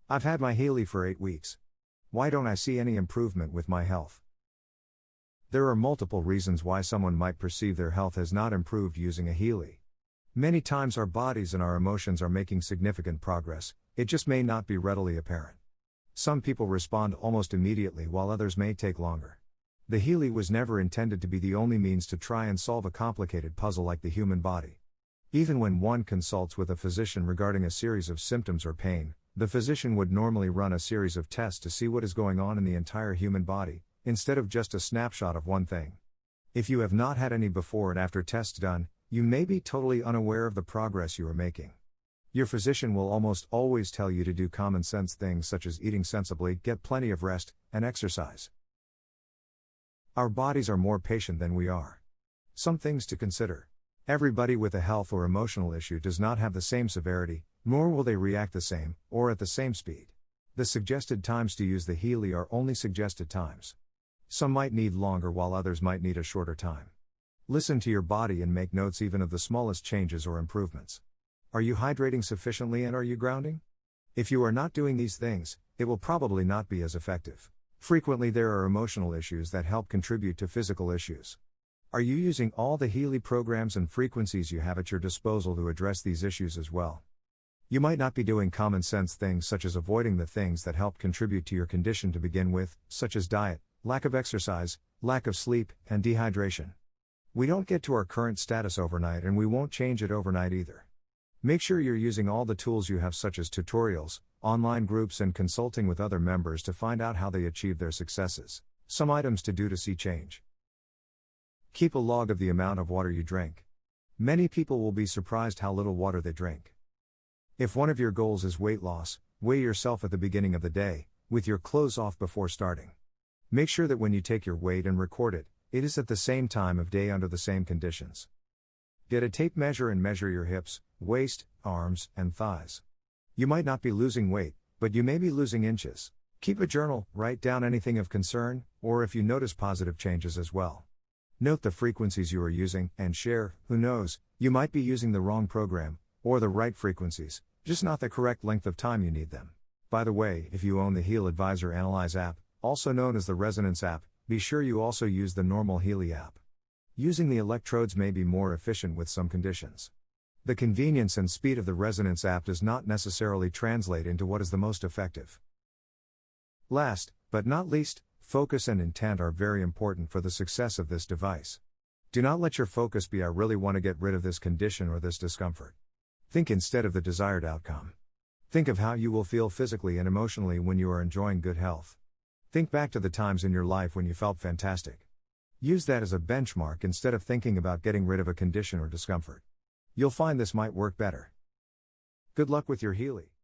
I've had my Healy for 8 weeks. Why don't I see any improvement with my health? There are multiple reasons why someone might perceive their health has not improved using a Healy. Many times our bodies and our emotions are making significant progress, it just may not be readily apparent. Some people respond almost immediately while others may take longer. The Healy was never intended to be the only means to try and solve a complicated puzzle like the human body. Even when one consults with a physician regarding a series of symptoms or pain, the physician would normally run a series of tests to see what is going on in the entire human body, instead of just a snapshot of one thing. If you have not had any before and after tests done, you may be totally unaware of the progress you are making. Your physician will almost always tell you to do common sense things such as eating sensibly, get plenty of rest, and exercise. Our bodies are more patient than we are. Some things to consider. Everybody with a health or emotional issue does not have the same severity, nor will they react the same, or at the same speed. The suggested times to use the Healy are only suggested times. Some might need longer while others might need a shorter time. Listen to your body and make notes even of the smallest changes or improvements. Are you hydrating sufficiently and are you grounding? If you are not doing these things, it will probably not be as effective. Frequently there are emotional issues that help contribute to physical issues. Are you using all the Healy programs and frequencies you have at your disposal to address these issues as well? You might not be doing common sense things such as avoiding the things that help contribute to your condition to begin with, such as diet, lack of exercise, lack of sleep, and dehydration. We don't get to our current status overnight and we won't change it overnight either. Make sure you're using all the tools you have such as tutorials, online groups and consulting with other members to find out how they achieve their successes. Some items to do to see change. Keep a log of the amount of water you drink. Many people will be surprised how little water they drink. If one of your goals is weight loss, weigh yourself at the beginning of the day, with your clothes off before starting. Make sure that when you take your weight and record it, it is at the same time of day under the same conditions. Get a tape measure and measure your hips, waist, arms, and thighs. You might not be losing weight, but you may be losing inches. Keep a journal, write down anything of concern, or if you notice positive changes as well. Note the frequencies you are using, and share, who knows, you might be using the wrong program, or the right frequencies, just not the correct length of time you need them. By the way, if you own the HealAdvisor Analyse app, also known as the Resonance app, be sure you also use the normal Healy app. Using the electrodes may be more efficient with some conditions. The convenience and speed of the Resonance app does not necessarily translate into what is the most effective. Last, but not least, focus and intent are very important for the success of this device. Do not let your focus be "I really want to get rid of this condition or this discomfort." Think instead of the desired outcome. Think of how you will feel physically and emotionally when you are enjoying good health. Think back to the times in your life when you felt fantastic. Use that as a benchmark instead of thinking about getting rid of a condition or discomfort. You'll find this might work better. Good luck with your Healy.